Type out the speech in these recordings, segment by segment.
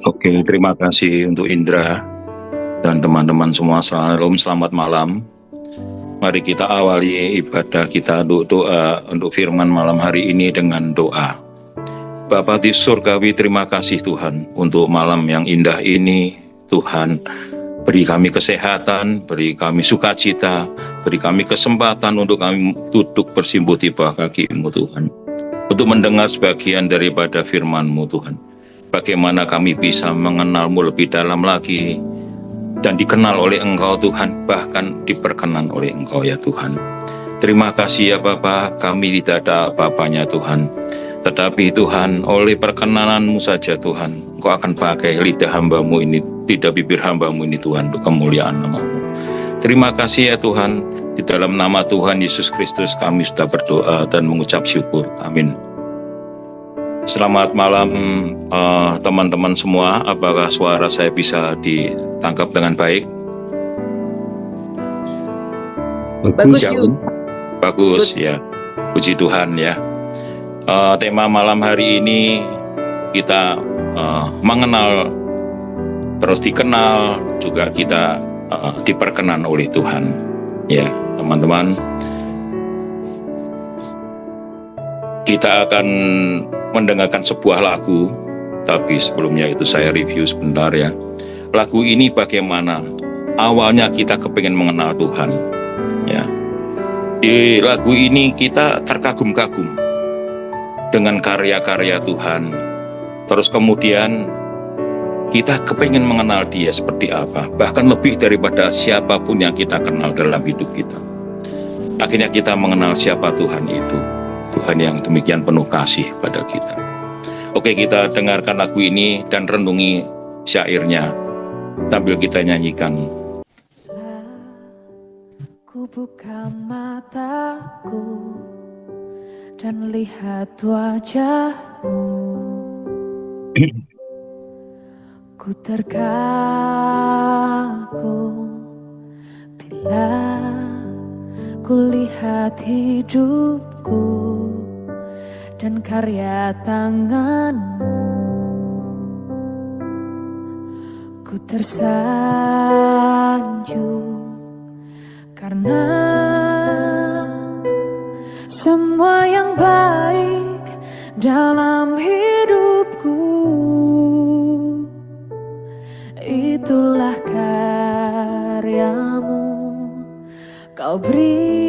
Oke, terima kasih untuk Indra dan teman-teman semua. Selamat malam. Mari kita awali ibadah kita untuk doa untuk firman malam hari ini dengan doa. Bapa di surgawi, terima kasih Tuhan untuk malam yang indah ini. Tuhan, beri kami kesehatan, beri kami sukacita, beri kami kesempatan untuk kami duduk bersimpuh di bawah kaki-Mu Tuhan, untuk mendengar sebagian daripada firman-Mu Tuhan. Bagaimana kami bisa mengenal-Mu lebih dalam lagi dan dikenal oleh Engkau Tuhan, bahkan diperkenan oleh Engkau ya Tuhan. Terima kasih ya Bapa, kami tidak ada apa-apanya Tuhan, tetapi Tuhan, oleh perkenanan-Mu saja Tuhan, Engkau akan pakai lidah hamba-Mu ini, lidah bibir hamba-Mu ini Tuhan, untuk kemuliaan nama-Mu. Terima kasih ya Tuhan, di dalam nama Tuhan Yesus Kristus kami sudah berdoa dan mengucap syukur. Amin. Selamat malam teman-teman semua. Apakah suara saya bisa ditangkap dengan baik? Bagus, bagus ya. Puji Tuhan ya. Tema malam hari ini kita mengenal, terus dikenal, juga kita diperkenan oleh Tuhan. Ya, teman-teman. Kita akan mendengarkan sebuah lagu, tapi sebelumnya itu saya review sebentar ya. Lagu ini bagaimana awalnya kita kepengen mengenal Tuhan ya. Di lagu ini kita terkagum-kagum dengan karya-karya Tuhan, terus kemudian kita kepengen mengenal Dia seperti apa, bahkan lebih daripada siapapun yang kita kenal dalam hidup kita. Akhirnya kita mengenal siapa Tuhan itu, Tuhan yang demikian penuh kasih pada kita. Oke, kita dengarkan lagu ini dan renungi syairnya sambil kita nyanyikan. Ku buka mataku dan lihat wajah-Mu, ku terkagum bila ku lihat hidupku dan karya tangan-Mu. Ku tersanjung karena semua yang baik dalam hidupku, itulah karya-Mu. Kau beri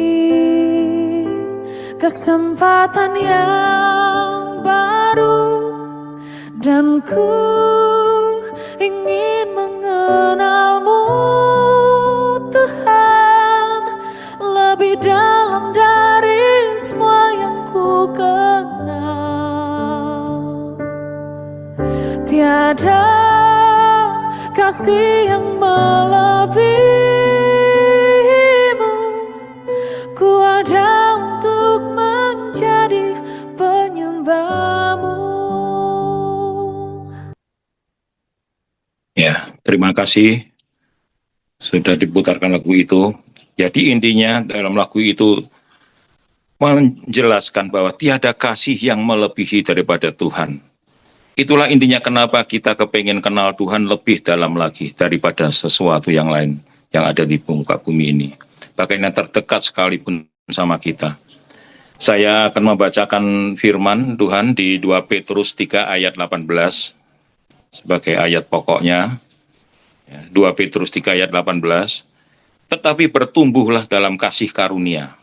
kesempatan yang baru dan ku ingin mengenal-Mu Tuhan lebih dalam dari semua yang ku kenal. Tiada kasih yang melebihi-Mu, ku ada untuk menjadi penyembah-Mu. Ya, terima kasih sudah diputarkan lagu itu. Jadi intinya dalam lagu itu menjelaskan bahwa tiada kasih yang melebihi daripada Tuhan. Itulah intinya kenapa kita kepengen kenal Tuhan lebih dalam lagi daripada sesuatu yang lain yang ada di muka bumi ini. Bahkan yang terdekat sekalipun sama kita. Saya akan membacakan firman Tuhan di 2 Petrus 3 ayat 18 sebagai ayat pokoknya. 2 Petrus 3 ayat 18. Tetapi bertumbuhlah dalam kasih karunia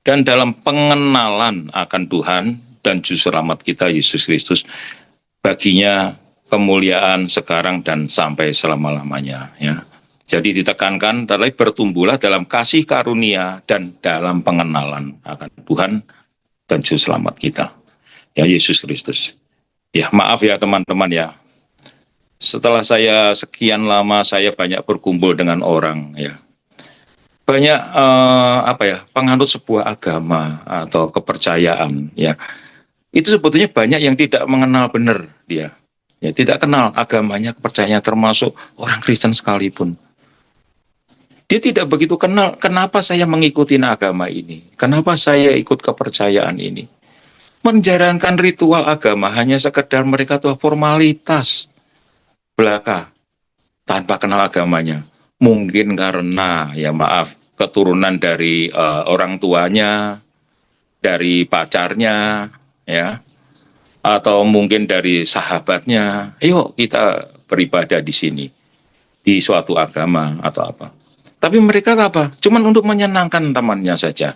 dan dalam pengenalan akan Tuhan dan Juru Selamat kita Yesus Kristus. Baginya kemuliaan sekarang dan sampai selama-lamanya ya. Jadi ditekankan, tetapi bertumbuhlah dalam kasih karunia dan dalam pengenalan akan Tuhan dan Juru Selamat kita ya, Yesus Kristus. Ya, maaf ya teman-teman ya. Setelah saya sekian lama saya banyak berkumpul dengan orang ya. Banyak penganut sebuah agama atau kepercayaan ya. Itu sebetulnya banyak yang tidak mengenal benar dia. Ya, tidak kenal agamanya, kepercayaannya, termasuk orang Kristen sekalipun. Dia tidak begitu kenal kenapa saya mengikuti agama ini, kenapa saya ikut kepercayaan ini. Menjalankan ritual agama hanya sekedar mereka tuh formalitas. belaka tanpa kenal agamanya. Mungkin karena, ya maaf, keturunan dari orang tuanya, dari pacarnya, ya, atau mungkin dari sahabatnya. Ayo kita beribadah di sini, di suatu agama atau apa. Tapi mereka apa? Cuman untuk menyenangkan temannya saja.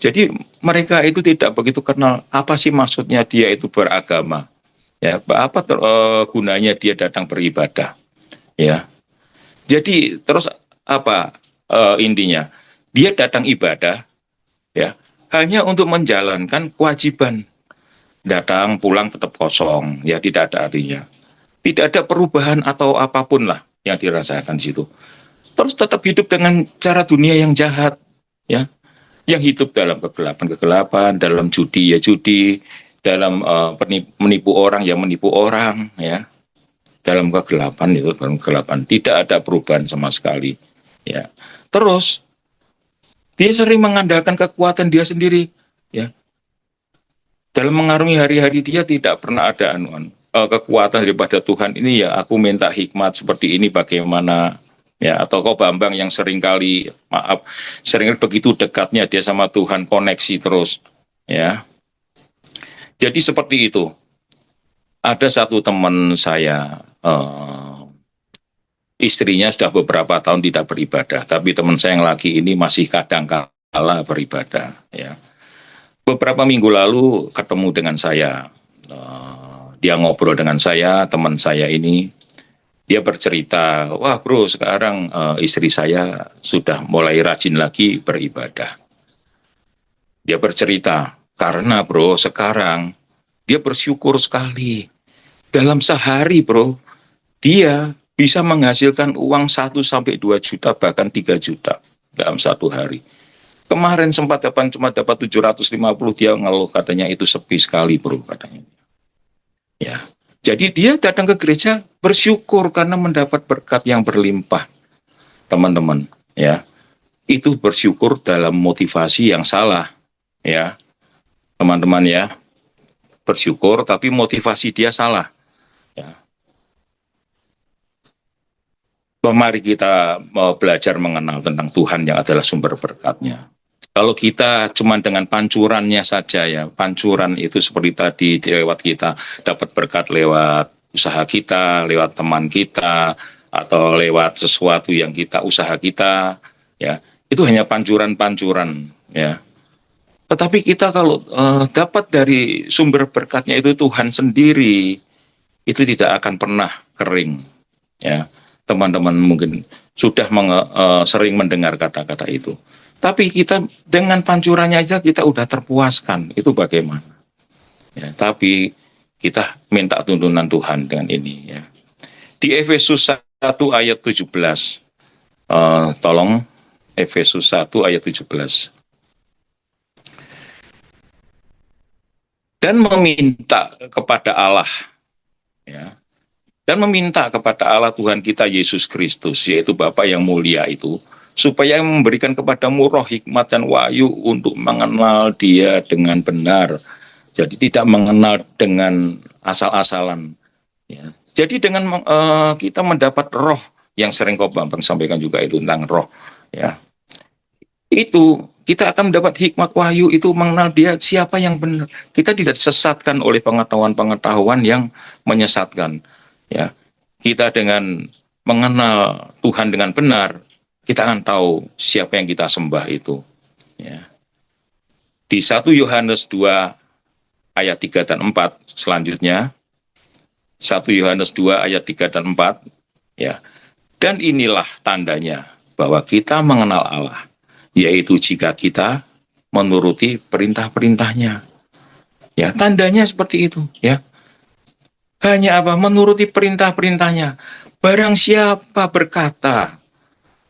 Jadi mereka itu tidak begitu kenal apa sih maksudnya dia itu beragama. Ya, apa gunanya dia datang beribadah. Ya. Jadi terus apa intinya? Dia datang ibadah, ya, hanya untuk menjalankan kewajiban. Datang pulang tetap kosong, ya, tidak ada artinya. Tidak ada perubahan atau apapun lah yang dirasakan di situ. Terus tetap hidup dengan cara dunia yang jahat, ya, yang hidup dalam kegelapan, dalam judi ya judi, dalam menipu orang ya menipu orang, ya, dalam kegelapan itu, dalam kegelapan tidak ada perubahan sama sekali, ya. Terus dia sering mengandalkan kekuatan dia sendiri, ya. Dalam mengarungi hari-hari dia tidak pernah ada kekuatan daripada Tuhan ini, ya aku minta hikmat seperti ini bagaimana, ya, atau kau Bambang yang seringkali sering begitu dekatnya dia sama Tuhan, koneksi terus, ya. Jadi seperti itu. Ada satu teman saya, istrinya sudah beberapa tahun tidak beribadah, tapi teman saya yang laki ini masih kadang kala beribadah, ya. Beberapa minggu lalu ketemu dengan saya, dia ngobrol dengan saya, teman saya ini, dia bercerita, wah bro sekarang istri saya sudah mulai rajin lagi beribadah. Dia bercerita, karena bro sekarang dia bersyukur sekali. Dalam sehari bro, dia bisa menghasilkan uang 1-2 juta, bahkan 3 juta dalam satu hari. Kemarin sempat cuma dapat 750, dia ngeluh katanya itu sepi sekali bro katanya. Ya, jadi dia datang ke gereja bersyukur karena mendapat berkat yang berlimpah, teman-teman. Ya, itu bersyukur dalam motivasi yang salah, ya, teman-teman ya. Bersyukur tapi motivasi dia salah. Ya. Mari kita mau belajar mengenal tentang Tuhan yang adalah sumber berkatnya. Kalau kita cuma dengan pancurannya saja, ya, pancuran itu seperti tadi lewat kita dapat berkat lewat usaha kita, lewat teman kita, atau lewat sesuatu yang kita usaha kita, ya, itu hanya pancuran-pancuran, ya. Tetapi kita kalau dapat dari sumber berkatnya itu Tuhan sendiri, itu tidak akan pernah kering, ya. Teman-teman mungkin sudah sering mendengar kata-kata itu. Tapi kita dengan pancurannya aja kita udah terpuaskan, itu bagaimana? Ya, tapi kita minta tuntunan Tuhan dengan ini, ya. Di Efesus 1 ayat 17, tolong Efesus 1 ayat 17. Dan meminta kepada Allah, ya, dan meminta kepada Allah Tuhan kita Yesus Kristus, yaitu Bapa yang mulia itu, supaya memberikan kepadamu roh hikmat dan wahyu untuk mengenal Dia dengan benar. Jadi tidak mengenal dengan asal-asalan. Ya. Jadi dengan kita mendapat roh yang sering kau Bambang sampaikan juga itu tentang roh. Ya. Itu kita akan mendapat hikmat wahyu itu mengenal Dia siapa yang benar. Kita tidak disesatkan oleh pengetahuan-pengetahuan yang menyesatkan. Ya. Kita dengan mengenal Tuhan dengan benar, kita akan tahu siapa yang kita sembah itu. Ya. Di 1 Yohanes 2 ayat 3 dan 4 selanjutnya, 1 Yohanes 2 ayat 3 dan 4, ya. Dan inilah tandanya bahwa kita mengenal Allah, yaitu jika kita menuruti perintah-perintahnya. Ya, tandanya seperti itu, ya. Hanya apa? Menuruti perintah-perintahnya. Barang siapa berkata,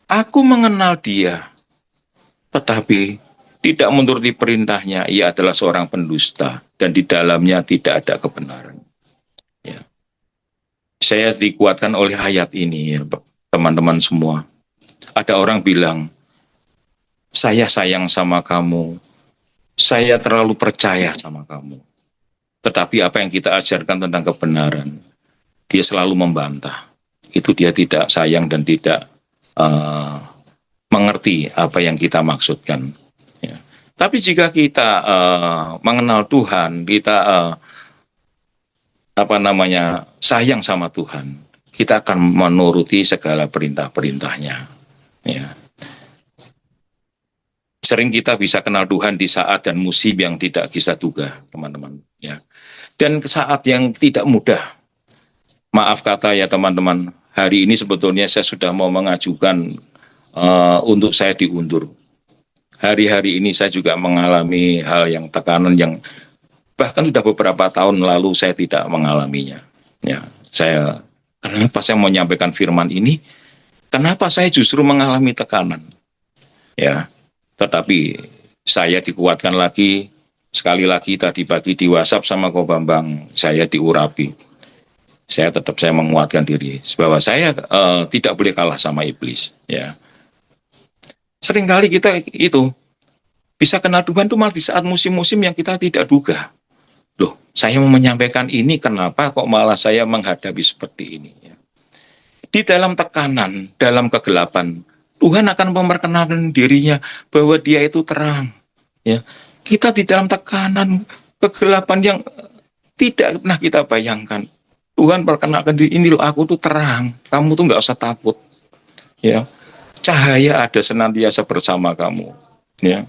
aku mengenal Dia, tetapi tidak menuruti perintahnya, ia adalah seorang pendusta, dan di dalamnya tidak ada kebenaran. Ya. Saya dikuatkan oleh ayat ini, ya, teman-teman semua. Ada orang bilang, saya sayang sama kamu, saya terlalu percaya sama kamu. Tetapi apa yang kita ajarkan tentang kebenaran, dia selalu membantah. itu dia tidak sayang dan tidak mengerti apa yang kita maksudkan. Ya. Tapi jika kita mengenal Tuhan, kita sayang sama Tuhan, kita akan menuruti segala perintah-perintahnya. Ya. Sering kita bisa kenal Tuhan di saat dan musim yang tidak kita duga, teman-teman. Ya. Dan saat yang tidak mudah. Maaf kata ya teman-teman, hari ini sebetulnya saya sudah mau mengajukan untuk saya diundur. Hari-hari ini saya juga mengalami hal yang tekanan yang bahkan sudah beberapa tahun lalu saya tidak mengalaminya. Ya, kenapa saya mau menyampaikan firman ini? Kenapa saya justru mengalami tekanan? Ya, tetapi saya dikuatkan lagi, sekali lagi tadi pagi di WhatsApp sama Ko Bambang, saya diurapi. Saya menguatkan diri bahwa saya tidak boleh kalah sama iblis. Ya. Seringkali kita itu bisa kenal Tuhan itu malah di saat musim-musim yang kita tidak duga. Loh, saya mau menyampaikan ini, kenapa kok malah saya menghadapi seperti ini? Ya. Di dalam tekanan, dalam kegelapan, Tuhan akan memperkenalkan dirinya bahwa Dia itu terang. Ya. Kita di dalam tekanan, kegelapan yang tidak pernah kita bayangkan. Tuhan perkenalkan diri, ini loh aku tuh terang, kamu tuh nggak usah takut. Ya. Cahaya ada senantiasa bersama kamu, ya.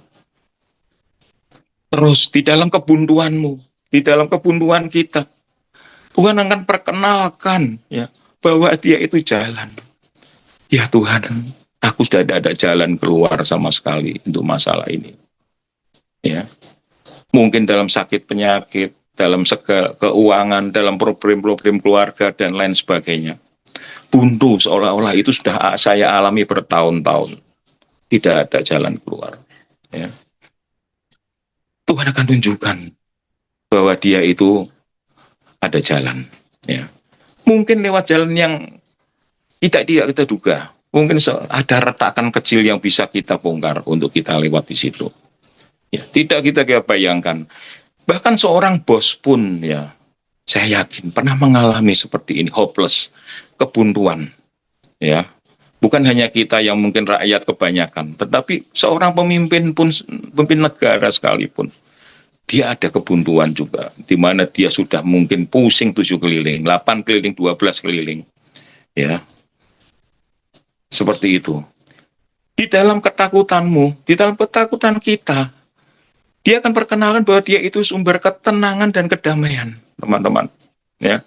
Terus di dalam kebuntuanmu, di dalam kebuntuan kita, Tuhan akan perkenalkan, ya, bahwa Dia itu jalan. Ya Tuhan, aku sudah tidak ada jalan keluar sama sekali untuk masalah ini. Ya, mungkin dalam sakit penyakit, dalam segala keuangan, dalam problem-problem keluarga dan lain sebagainya. Buntu seolah-olah itu sudah saya alami bertahun-tahun. Tidak ada jalan keluar. Ya. Tuhan akan tunjukkan bahwa Dia itu ada jalan. Ya. Mungkin lewat jalan yang tidak kita duga. Mungkin ada retakan kecil yang bisa kita bongkar untuk kita lewat di situ. Ya, tidak kita bayangkan. Bahkan seorang bos pun, ya, saya yakin pernah mengalami seperti ini, hopeless, kebuntuan, ya. Bukan hanya kita yang mungkin rakyat kebanyakan, tetapi seorang pemimpin pun, pemimpin negara sekalipun, dia ada kebuntuan juga, di mana dia sudah mungkin pusing 7 keliling, 8 keliling, 12 keliling, ya. Seperti itu. Di dalam ketakutanmu, di dalam ketakutan kita, Dia akan perkenalkan bahwa Dia itu sumber ketenangan dan kedamaian, teman-teman. Ya,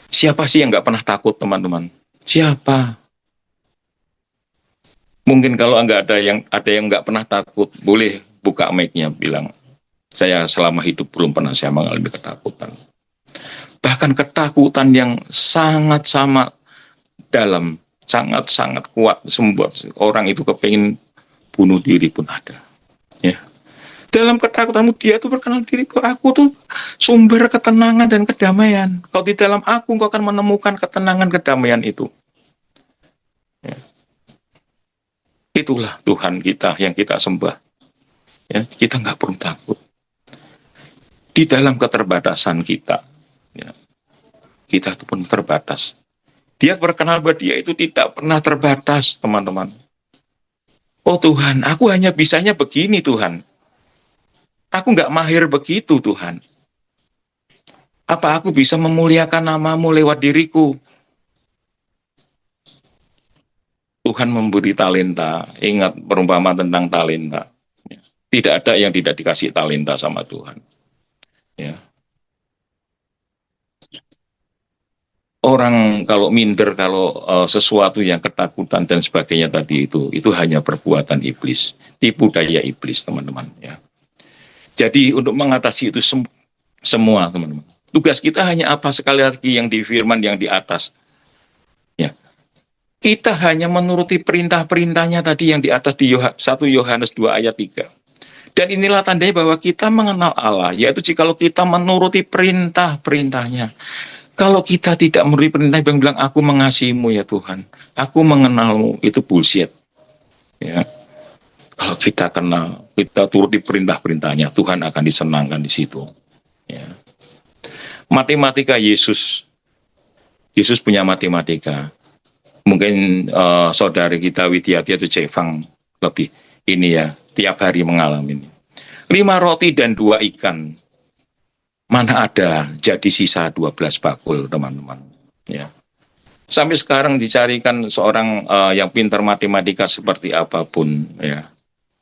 siapa sih yang nggak pernah takut, teman-teman? Siapa? Mungkin kalau nggak ada yang nggak pernah takut, boleh buka mic-nya bilang, saya selama hidup belum pernah saya mengalami ketakutan. Bahkan ketakutan yang sangat sama dalam, sangat-sangat kuat, sembuh orang itu kepingin bunuh diri pun ada. Ya. Dalam ketakutanmu Dia itu berkenalan diri, aku tuh sumber ketenangan dan kedamaian. Kalau di dalam aku, engkau akan menemukan ketenangan kedamaian itu. Ya. Itulah Tuhan kita yang kita sembah. Ya, kita nggak perlu takut. Di dalam keterbatasan kita, ya, kita itu pun terbatas. Dia berkenal bahwa Dia itu tidak pernah terbatas, teman-teman. Oh Tuhan, aku hanya bisanya begini Tuhan. Aku nggak mahir begitu Tuhan. Apa aku bisa memuliakan nama-Mu lewat diriku? Tuhan memberi talenta. Ingat perumpamaan tentang talenta. Tidak ada yang tidak dikasih talenta sama Tuhan. Ya. Orang kalau minder, kalau sesuatu yang ketakutan dan sebagainya tadi itu hanya perbuatan iblis, tipu daya iblis, teman-teman. Ya. Jadi untuk mengatasi itu semua, teman-teman. Tugas kita hanya apa, sekali lagi yang di firman yang di atas. Ya. Kita hanya menuruti perintah-perintahnya tadi yang di atas di 1 Yohanes 2 ayat 3. Dan inilah tandanya bahwa kita mengenal Allah, yaitu jikalau kita menuruti perintah-perintahnya. Kalau kita tidak menuruti perintah yang bilang, aku mengasihimu ya Tuhan, aku mengenalmu, itu bullshit. Ya. Kalau kita kenal, kita turuti perintah-perintahnya, Tuhan akan disenangkan di situ. Ya. Matematika Yesus punya matematika. Mungkin saudari kita Widyati atau Cevang lebih ini ya, tiap hari mengalami ini. 5 roti dan 2 ikan. Mana ada jadi sisa 12 bakul, teman-teman. Ya. Sampai sekarang dicarikan seorang yang pintar matematika seperti apapun, ya,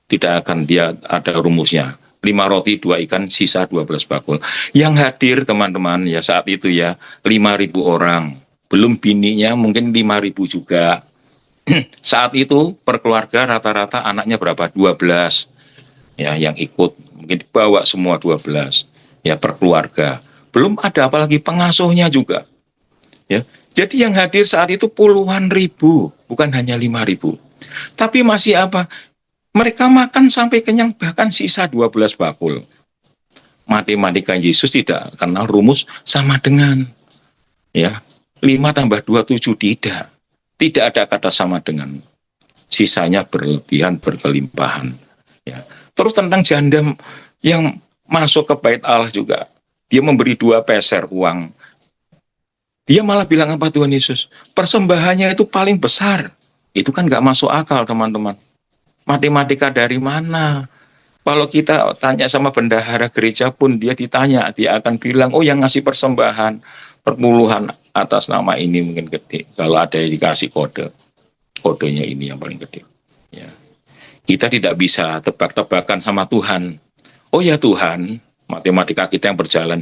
tidak akan dia ada rumusnya. 5 roti, 2 ikan, sisa 12 bakul. Yang hadir, teman-teman, ya saat itu ya, 5.000 orang. Belum bininya, mungkin 5.000 juga. Saat itu per keluarga rata-rata anaknya berapa? 12. Ya, yang ikut mungkin dibawa semua 12. Ya, per keluarga. Belum ada apalagi pengasuhnya juga. Ya. Jadi yang hadir saat itu puluhan ribu, bukan hanya 5.000. Tapi masih apa? Mereka makan sampai kenyang, bahkan sisa 12 bakul. Matematika Yesus tidak kenal rumus sama dengan. Ya, 5 tambah 2, 7, tidak. Tidak ada kata sama dengan. Sisanya berlebihan, berkelimpahan. Ya. Terus tentang janda yang masuk ke bait Allah juga. Dia memberi 2 peser uang. Dia malah bilang apa Tuhan Yesus? Persembahannya itu paling besar. Itu kan nggak masuk akal, teman-teman. Matematika dari mana? Kalau kita tanya sama bendahara gereja pun dia ditanya, dia akan bilang, oh yang ngasih persembahan perpuluhan atas nama ini mungkin gede. Kalau ada yang dikasih kode, kodenya ini yang paling gede. Ya. Kita tidak bisa tebak-tebakan sama Tuhan. Oh ya Tuhan, matematika kita yang berjalan.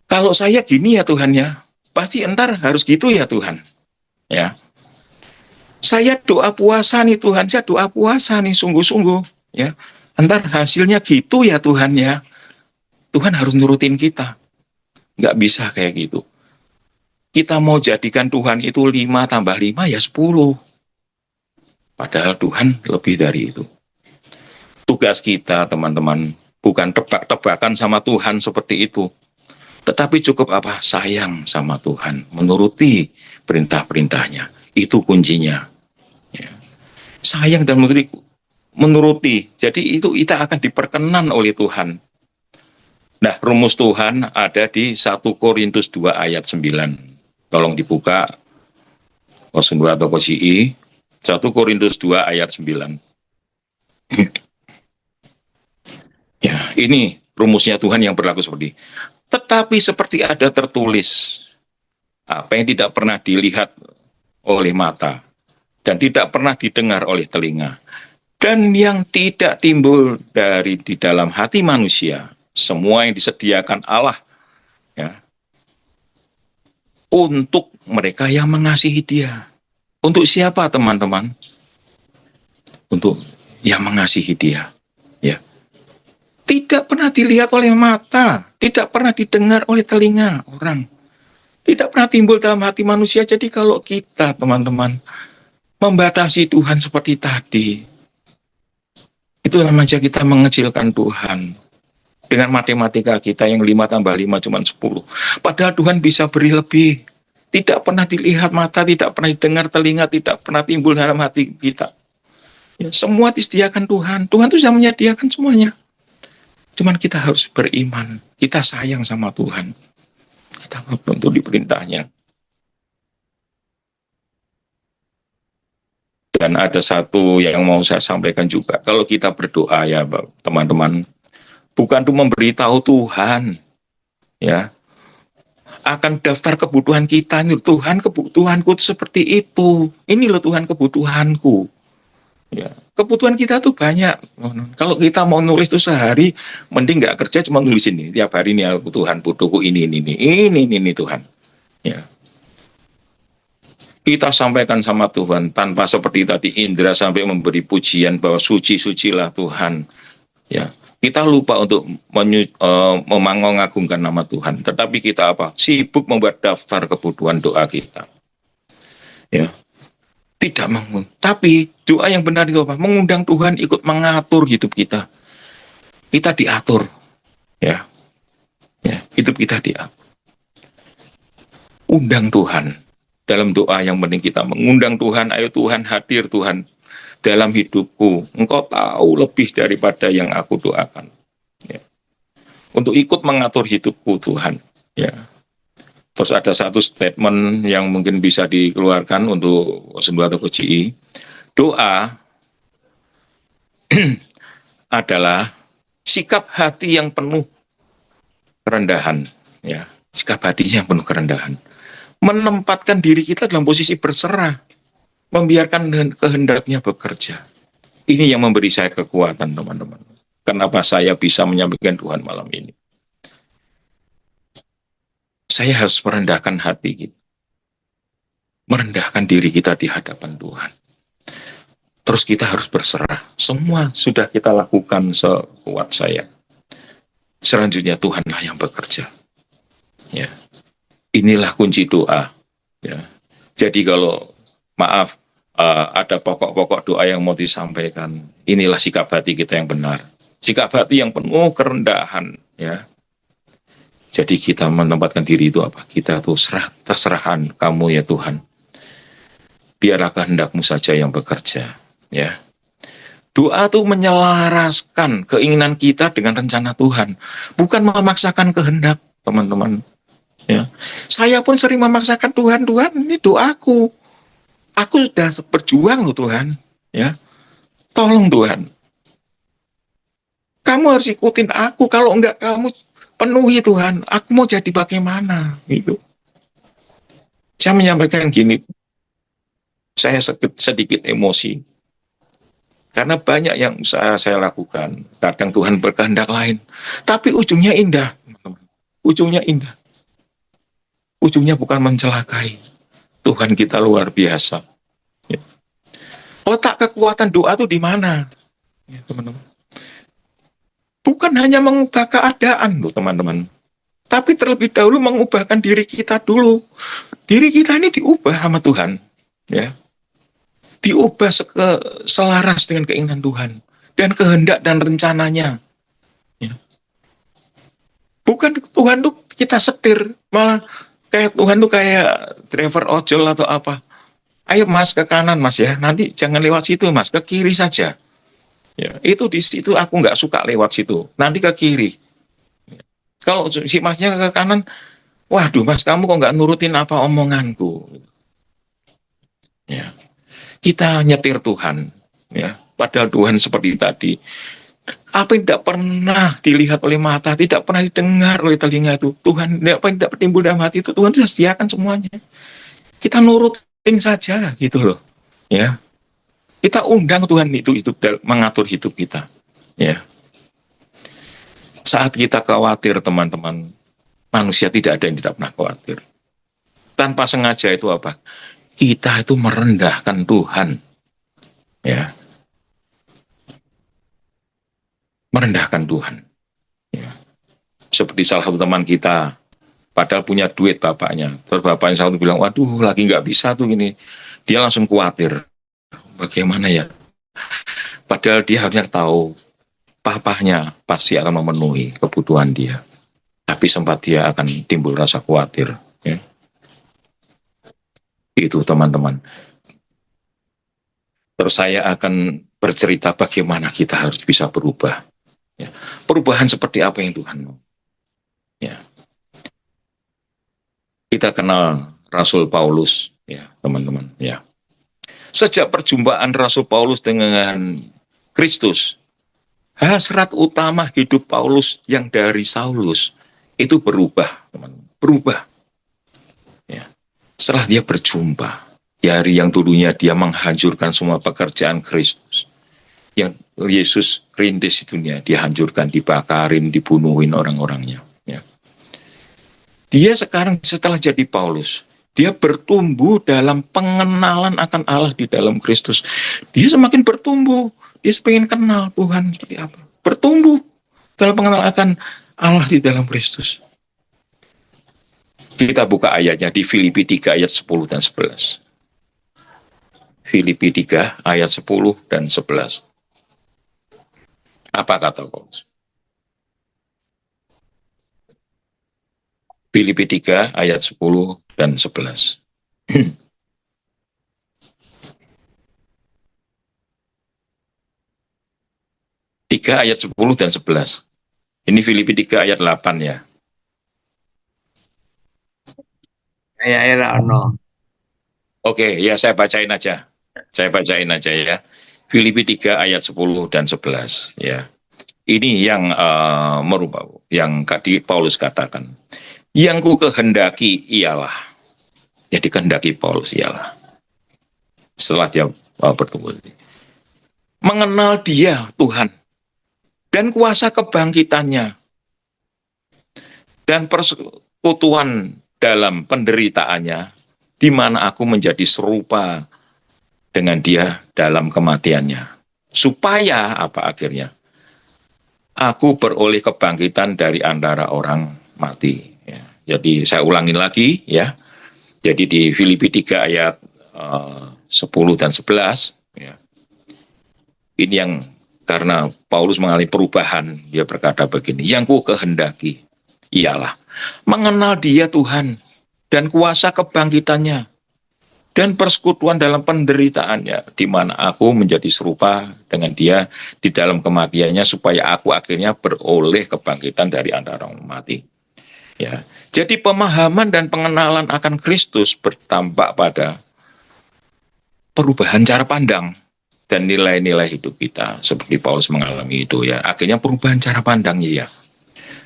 Kalau saya gini ya Tuhan ya, pasti entar harus gitu ya Tuhan. Ya. Saya doa puasa nih Tuhan, saya doa puasa nih sungguh-sungguh. Ya. Entar hasilnya gitu ya Tuhan ya. Tuhan harus nurutin kita. Nggak bisa kayak gitu. Kita mau jadikan Tuhan itu 5 tambah 5 ya 10. Padahal Tuhan lebih dari itu. Tugas kita teman-teman bukan tebak-tebakan sama Tuhan seperti itu. Tetapi cukup apa? Sayang sama Tuhan. Menuruti perintah-perintahnya. Itu kuncinya. Ya. Sayang dan menuruti. Jadi itu kita akan diperkenan oleh Tuhan. Nah, rumus Tuhan ada di 1 Korintus 2 ayat 9. Tolong dibuka. 02 atau KCI. 1 Korintus 2 ayat 9. Ya, ini rumusnya Tuhan yang berlaku seperti. Tetapi seperti ada tertulis. Apa yang tidak pernah dilihat oleh mata. Dan tidak pernah didengar oleh telinga. Dan yang tidak timbul dari di dalam hati manusia, semua yang disediakan Allah ya, untuk mereka yang mengasihi Dia. Untuk siapa teman-teman? Untuk yang mengasihi Dia. Ya. Tidak pernah dilihat oleh mata, tidak pernah didengar oleh telinga orang. Tidak pernah timbul dalam hati manusia. Jadi kalau kita teman-teman membatasi Tuhan seperti tadi, itu namanya kita mengecilkan Tuhan. Dengan matematika kita yang 5 tambah 5 cuma 10. Padahal Tuhan bisa beri lebih. Tidak pernah dilihat mata, tidak pernah didengar telinga, tidak pernah timbul dalam hati kita. Ya, semua disediakan Tuhan. Tuhan itu sudah menyediakan semuanya. Cuman kita harus beriman. Kita sayang sama Tuhan. Kita membantu di perintahnya. Dan ada satu yang mau saya sampaikan juga. Kalau kita berdoa ya teman-teman, bukan untuk memberitahu Tuhan, ya, akan daftar kebutuhan kita. Tuhan, kebutuhanku seperti itu. Ini loh Tuhan kebutuhanku. Ya, kebutuhan kita tuh banyak. Kalau kita mau nulis tuh sehari, mending nggak kerja cuma nulis ini. Tiap hari ini aku Tuhan butuhku ini Tuhan. Ya. Kita sampaikan sama Tuhan tanpa seperti tadi Indra sampai memberi pujian bahwa suci-sucilah Tuhan. Ya. Kita lupa untuk mengagungkan nama Tuhan. Tetapi kita apa? Sibuk membuat daftar kebutuhan doa kita. Ya. Tidak mengundang. Tapi doa yang benar itu apa? Mengundang Tuhan ikut mengatur hidup kita. Kita diatur. Ya. Ya, hidup kita diatur. Undang Tuhan. Dalam doa yang penting kita mengundang Tuhan. Ayo Tuhan hadir Tuhan. Dalam hidupku, Engkau tahu lebih daripada yang aku doakan. Ya. Untuk ikut mengatur hidupku Tuhan. Ya. Terus ada satu statement yang mungkin bisa dikeluarkan untuk Sendu atau KJI. Doa adalah sikap hati yang penuh kerendahan, ya. Sikap hati yang penuh kerendahan. Menempatkan diri kita dalam posisi berserah, membiarkan kehendaknya bekerja. Ini yang memberi saya kekuatan, teman-teman. Kenapa saya bisa menyampaikan Tuhan malam ini? Saya harus merendahkan hati kita. Merendahkan diri kita di hadapan Tuhan. Terus kita harus berserah. Semua sudah kita lakukan sekuat saya. Selanjutnya Tuhanlah yang bekerja. Ya. Inilah kunci doa. Ya. Jadi kalau maaf, ada pokok-pokok doa yang mau disampaikan. Inilah sikap hati kita yang benar. Sikap hati yang penuh kerendahan. Ya. Jadi kita menempatkan diri itu apa? Kita tuh terserahkan kamu ya Tuhan. Biarlah kehendak-Mu saja yang bekerja. Ya. Doa itu menyelaraskan keinginan kita dengan rencana Tuhan. Bukan memaksakan kehendak, teman-teman. Ya. Saya pun sering memaksakan Tuhan, ini doaku. Aku sudah berjuang loh Tuhan. Ya. Tolong Tuhan. Kamu harus ikutin aku. Kalau enggak kamu penuhi Tuhan, aku mau jadi bagaimana? Gitu. Saya menyampaikan gini, saya sedikit emosi. Karena banyak yang saya lakukan. Kadang Tuhan berkehendak lain. Tapi ujungnya indah. Ujungnya indah. Ujungnya bukan mencelakai. Tuhan kita luar biasa. Ya. Letak kekuatan doa itu di mana? Ya, teman-teman. Bukan hanya mengubah keadaan loh teman-teman. Tapi terlebih dahulu mengubahkan diri kita dulu. Diri kita ini diubah sama Tuhan. Ya. Diubah selaras dengan keinginan Tuhan. Dan kehendak dan rencananya. Ya. Bukan Tuhan tuh kita setir. Malah kayak Tuhan tuh kayak driver ojol atau apa. Ayo mas ke kanan mas ya. Nanti jangan lewat situ mas. Ke kiri saja. Ya, itu di situ aku nggak suka lewat situ. Nanti ke kiri. Kalau si masnya ke kanan, waduh mas kamu kok nggak nurutin apa omonganku. Ya, kita nyetir Tuhan. Ya, padahal Tuhan seperti tadi. Apa yang tidak pernah dilihat oleh mata, tidak pernah didengar oleh telinga itu, Tuhan, apa yang tidak timbul dalam hati itu, Tuhan sudah sediakan semuanya. Kita nurutin saja, gitu loh. Ya. Kita undang Tuhan itu mengatur hidup kita. Ya. Saat kita khawatir, teman-teman, manusia tidak ada yang tidak pernah khawatir. Tanpa sengaja itu apa? Kita itu merendahkan Tuhan. Ya. Merendahkan Tuhan. Ya. Seperti salah satu teman kita, padahal punya duit bapaknya. Terus bapaknya satu bilang, waduh lagi nggak bisa tuh gini. Dia langsung khawatir. Bagaimana ya? Padahal dia harusnya tahu papahnya pasti akan memenuhi kebutuhan dia. Tapi sempat dia akan timbul rasa khawatir. Ya. Itu teman-teman. Terus saya akan bercerita bagaimana kita harus bisa berubah. Ya. Perubahan seperti apa yang Tuhan mau. Ya. Kita kenal Rasul Paulus, ya teman-teman. Ya. Sejak perjumpaan Rasul Paulus dengan Kristus, hasrat utama hidup Paulus yang dari Saulus itu berubah, teman-teman. Berubah. Ya. Setelah dia berjumpa, di hari yang dulunya dia menghancurkan semua pekerjaan Kristus, yang Yesus rintis di dunia, dia hancurkan, dibakarin, dibunuhin orang-orangnya. Ya. Dia sekarang setelah jadi Paulus, dia bertumbuh dalam pengenalan akan Allah di dalam Kristus. Dia semakin bertumbuh. Dia semakin kenal Tuhan seperti apa. Bertumbuh dalam pengenalan akan Allah di dalam Kristus. Kita buka ayatnya di Filipi 3 ayat 10 dan 11. Filipi 3 ayat 10 dan 11. Apa kata Paulus? Filipi 3 ayat 10 dan 11. 3 ayat 10 dan 11. Ini Filipi 3 ayat 8 ya. Kayak era ono. Oke, ya saya bacain aja. Saya bacain aja ya. Filipi 3 ayat 10 dan 11 ya. Ini yang merubah yang tadi Paulus katakan. Yang ku kehendaki ialah, jadi kehendaki Paulus ialah setelah dia bertemu, mengenal dia Tuhan dan kuasa kebangkitannya dan persekutuan dalam penderitaannya, di mana aku menjadi serupa dengan dia dalam kematiannya, supaya apa akhirnya? Aku beroleh kebangkitan dari antara orang mati. Ya. Jadi saya ulangin lagi ya. Jadi di Filipi 3 ayat 10 dan 11 ya. Ini yang karena Paulus mengalami perubahan, dia berkata begini, yang ku kehendaki ialah mengenal dia Tuhan dan kuasa kebangkitannya dan persekutuan dalam penderitaannya, di mana aku menjadi serupa dengan dia di dalam kematiannya, supaya aku akhirnya beroleh kebangkitan dari antara orang mati. Ya, jadi pemahaman dan pengenalan akan Kristus bertampak pada perubahan cara pandang dan nilai-nilai hidup kita, seperti Paulus mengalami itu ya. Akhirnya perubahan cara pandangnya ya,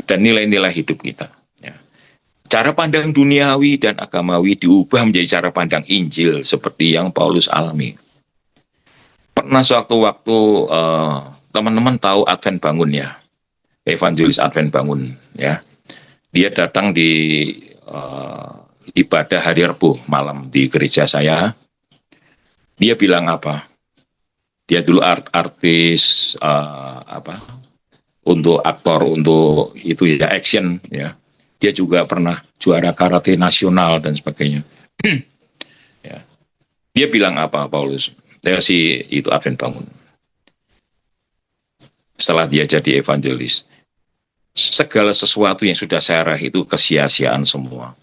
dan nilai-nilai hidup kita. Ya. Cara pandang duniawi dan agamawi diubah menjadi cara pandang Injil, seperti yang Paulus alami. Pernah suatu waktu teman-teman tahu Advent Bangun ya, evangelis Advent Bangun ya. Dia datang di ibadah hari Rabu malam di gereja saya. Dia bilang apa? Dia dulu artis untuk aktor, untuk itu ya, action ya. Dia juga pernah juara karate nasional dan sebagainya. Ya. Dia bilang apa Paulus? Si itu Advent Bangun. Setelah dia jadi evangelis, segala sesuatu yang sudah saya raih itu kesia-siaan semua.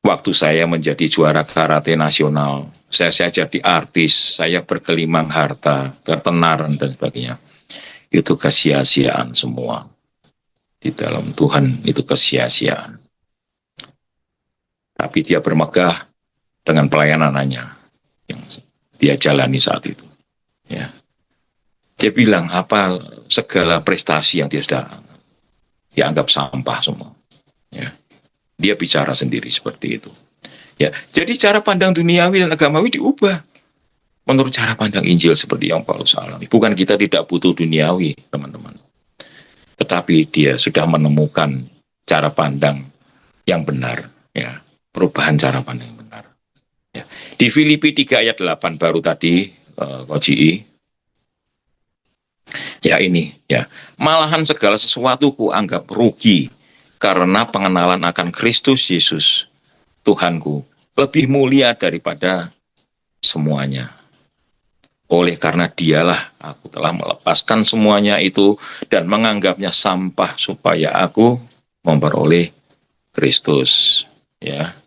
Waktu saya menjadi juara karate nasional, saya jadi artis, saya bergelimang harta, ketenaran dan sebagainya. Itu kesia-siaan semua. Di dalam Tuhan itu kesia-siaan. Tapi dia bermegah dengan pelayanannya yang dia jalani saat itu. Ya. Dia bilang apa segala prestasi yang dia sudah dianggap sampah semua. Ya. Dia bicara sendiri seperti itu. Ya, jadi cara pandang duniawi dan agamawi diubah menurut cara pandang Injil seperti yang Paulus alami. Bukan kita tidak butuh duniawi, teman-teman. Tetapi dia sudah menemukan cara pandang yang benar, ya, perubahan cara pandang yang benar. Ya. Di Filipi 3 ayat 8 baru tadi, KJI, ya ini, ya, malahan segala sesuatu ku anggap rugi karena pengenalan akan Kristus Yesus, Tuhanku, lebih mulia daripada semuanya. Oleh karena dialah aku telah melepaskan semuanya itu dan menganggapnya sampah supaya aku memperoleh Kristus. Ya,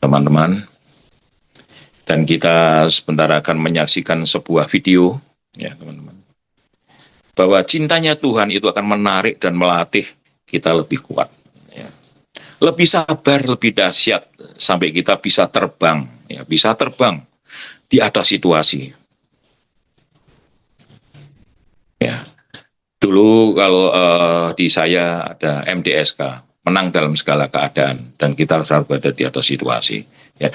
teman-teman. Dan kita sebentar akan menyaksikan sebuah video, ya teman-teman. Bahwa cintanya Tuhan itu akan menarik dan melatih kita lebih kuat. Ya. Lebih sabar, lebih dahsyat sampai kita bisa terbang, ya, bisa terbang di atas situasi. Ya, dulu kalau di saya ada MDSK, menang dalam segala keadaan, dan kita selalu berada di atas situasi. Ya,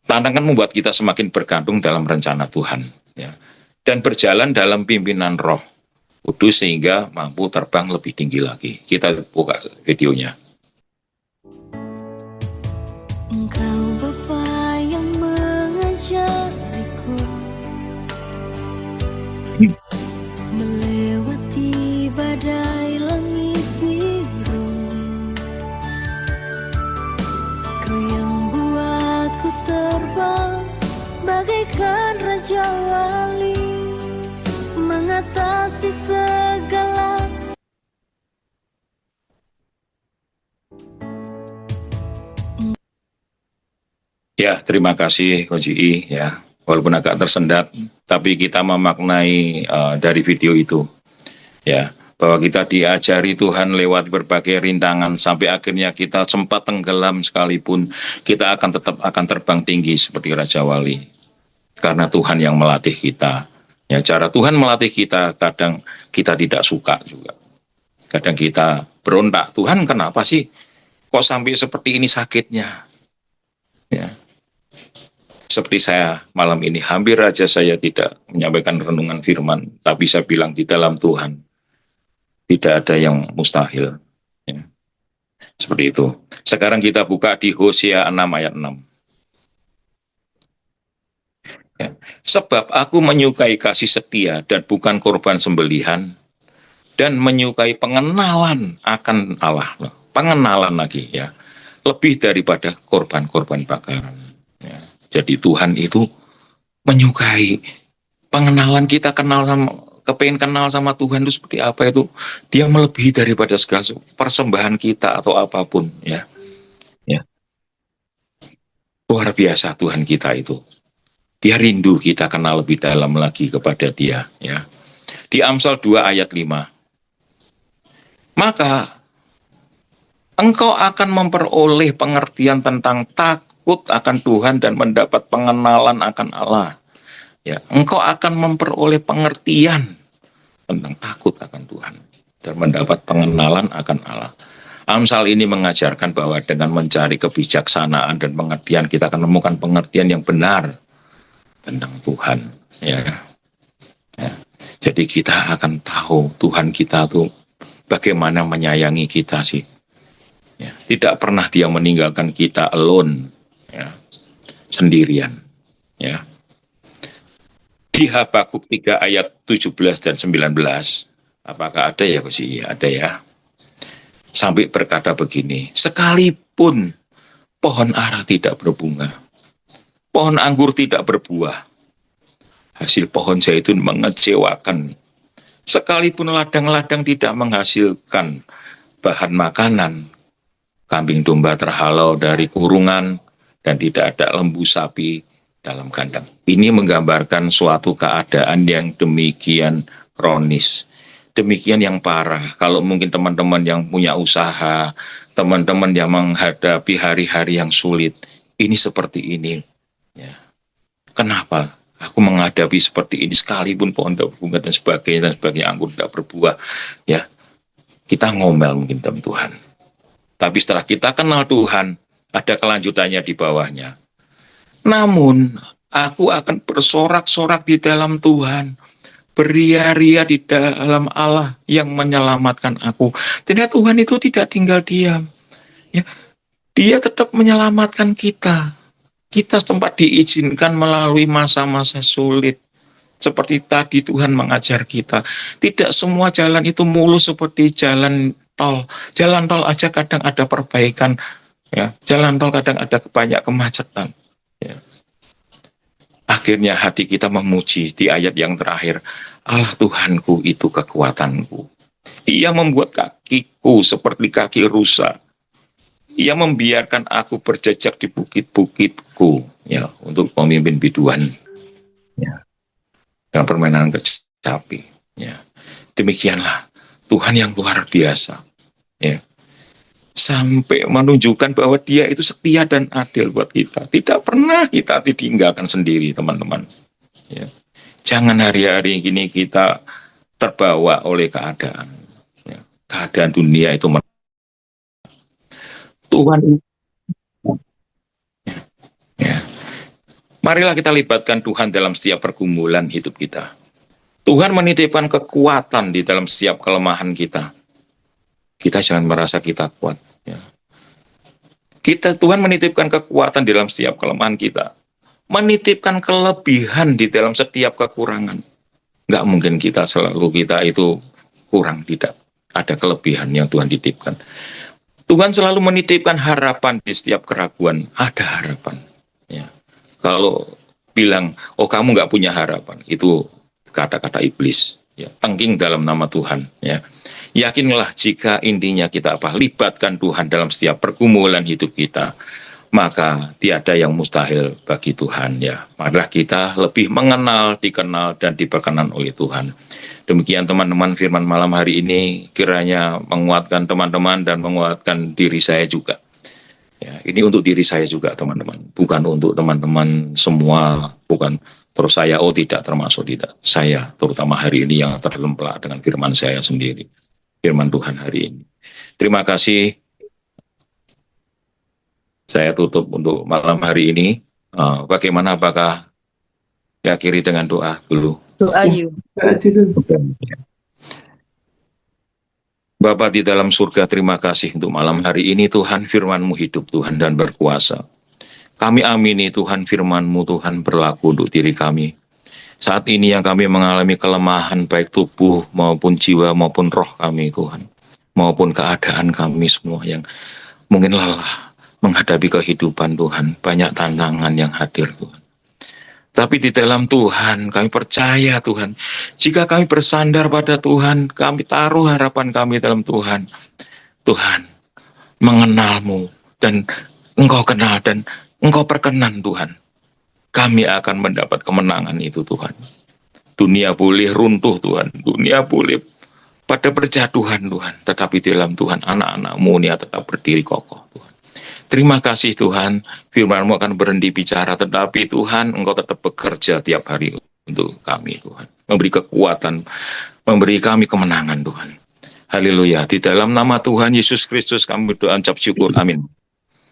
tantangan membuat kita semakin bergantung dalam rencana Tuhan, ya, dan berjalan dalam pimpinan Roh Kudus sehingga mampu terbang lebih tinggi lagi. Kita buka videonya. Engkau Bapa yang mengajariku melewati badai langit biru. Kau yang buatku terbang bagaikan raja wali, mengatasi segala. Ya, terima kasih KJI ya. Walaupun agak tersendat, tapi kita memaknai dari video itu. Ya, bahwa kita diajari Tuhan lewat berbagai rintangan sampai akhirnya kita sempat tenggelam sekalipun kita akan terbang tinggi seperti Raja Wali karena Tuhan yang melatih kita. Ya, cara Tuhan melatih kita kadang kita tidak suka juga. Kadang kita berontak, Tuhan kenapa sih kok sampai seperti ini sakitnya? Ya. Seperti saya malam ini hampir aja saya tidak menyampaikan renungan firman, tapi saya bilang di dalam Tuhan tidak ada yang mustahil. Ya. Seperti itu. Sekarang kita buka di Hosea 6 ayat 6. Ya. Sebab aku menyukai kasih setia dan bukan korban sembelihan, dan menyukai pengenalan akan Allah. Pengenalan lagi ya. Lebih daripada korban-korban bakaran. Ya. Jadi Tuhan itu menyukai pengenalan kita kepengen kenal sama Tuhan itu seperti apa itu, dia melebihi daripada segala persembahan kita atau apapun ya. Luar biasa Tuhan kita itu, dia rindu kita kenal lebih dalam lagi kepada dia ya. Di Amsal 2 ayat 5, maka engkau akan memperoleh pengertian tentang takut akan Tuhan dan mendapat pengenalan akan Allah ya. Engkau akan memperoleh pengertian tentang takut akan Tuhan dan mendapat pengenalan akan Allah. Amsal ini mengajarkan bahwa dengan mencari kebijaksanaan dan pengertian kita akan menemukan pengertian yang benar tentang Tuhan ya. Jadi kita akan tahu Tuhan kita tuh bagaimana menyayangi kita sih ya. Tidak pernah dia meninggalkan kita alone ya, sendirian ya. Di Habakuk 3 ayat 17 dan 19, apakah ada ya? Iya ada ya. Sampai berkata begini, sekalipun pohon ara tidak berbunga, pohon anggur tidak berbuah, hasil pohon zaitun mengecewakan, sekalipun ladang-ladang tidak menghasilkan bahan makanan, kambing domba terhalau dari kurungan, dan tidak ada lembu sapi dalam kandang. Ini menggambarkan suatu keadaan yang demikian kronis, demikian yang parah. Kalau mungkin teman-teman yang punya usaha, teman-teman yang menghadapi hari-hari yang sulit, ini seperti ini. Ya. Kenapa aku menghadapi seperti ini sekalipun pohon tidak berbunga dan sebagainya anggur tidak berbuah? Ya, kita ngomel mungkin teman Tuhan. Tapi setelah kita kenal Tuhan, ada kelanjutannya di bawahnya. Namun, aku akan bersorak-sorak di dalam Tuhan, beria-ria di dalam Allah yang menyelamatkan aku. Ternyata Tuhan itu tidak tinggal diam. Ya, dia tetap menyelamatkan kita. Kita sempat diizinkan melalui masa-masa sulit. Seperti tadi Tuhan mengajar kita. Tidak semua jalan itu mulus seperti jalan tol. Jalan tol aja kadang ada perbaikan. Ya, jalan tol kadang ada banyak kemacetan. Ya. Akhirnya hati kita memuji di ayat yang terakhir, Allah Tuhanku itu kekuatanku. Ia membuat kakiku seperti kaki rusa. Ia membiarkan aku berjejak di bukit-bukitku ya, untuk pemimpin biduan. Ya. Dengan permainan kecapi. Ya. Demikianlah Tuhan yang luar biasa. Ya. Sampai menunjukkan bahwa dia itu setia dan adil buat kita. Tidak pernah kita ditinggalkan sendiri, teman-teman. Ya. Jangan hari-hari ini kita terbawa oleh keadaan. Ya. Keadaan dunia itu Tuhan. Ya. Marilah kita libatkan Tuhan dalam setiap pergumulan hidup kita. Tuhan menitipkan kekuatan di dalam setiap kelemahan kita. Kita jangan merasa kita kuat. Ya. Tuhan menitipkan kekuatan di dalam setiap kelemahan kita. Menitipkan kelebihan di dalam setiap kekurangan. Nggak mungkin kita itu kurang, tidak. Ada kelebihan yang Tuhan titipkan. Tuhan selalu menitipkan harapan di setiap keraguan. Ada harapan. Ya. Kalau bilang, oh kamu nggak punya harapan, itu kata-kata iblis. Ya, tengking dalam nama Tuhan. Ya. Yakinlah jika intinya kita libatkan Tuhan dalam setiap pergumulan hidup kita, maka tiada yang mustahil bagi Tuhan ya. Marilah kita lebih mengenal, dikenal, dan diperkenan oleh Tuhan. Demikian teman-teman firman malam hari ini kiranya menguatkan teman-teman dan menguatkan diri saya juga. Ya, ini untuk diri saya juga teman-teman, bukan untuk teman-teman semua, bukan terus saya, oh tidak, termasuk tidak. Saya terutama hari ini yang terlempar dengan firman saya sendiri, firman Tuhan hari ini. Terima kasih. Saya tutup untuk malam hari ini. Bagaimana, apakah diakhiri dengan doa dulu? Doa yuk. Bapa di dalam surga, terima kasih untuk malam hari ini Tuhan, firman-Mu hidup Tuhan dan berkuasa. Kami amini Tuhan, firman-Mu Tuhan berlaku untuk diri kami. Saat ini yang kami mengalami kelemahan baik tubuh maupun jiwa maupun roh kami Tuhan. Maupun keadaan kami semua yang mungkin lelah menghadapi kehidupan Tuhan, banyak tantangan yang hadir Tuhan. Tapi di dalam Tuhan, kami percaya Tuhan, jika kami bersandar pada Tuhan, kami taruh harapan kami dalam Tuhan. Tuhan mengenal-Mu dan Engkau kenal dan Engkau perkenan Tuhan. Kami akan mendapat kemenangan itu Tuhan. Dunia boleh runtuh Tuhan, dunia boleh pada berjatuhan Tuhan, tetapi di dalam Tuhan anak-anak-Mu ini tetap berdiri kokoh Tuhan. Terima kasih Tuhan, firman-Mu akan berhenti bicara, tetapi Tuhan Engkau tetap bekerja tiap hari untuk kami Tuhan. Memberi kekuatan, memberi kami kemenangan Tuhan. Haleluya, di dalam nama Tuhan Yesus Kristus kami berdoa ucap syukur, amin.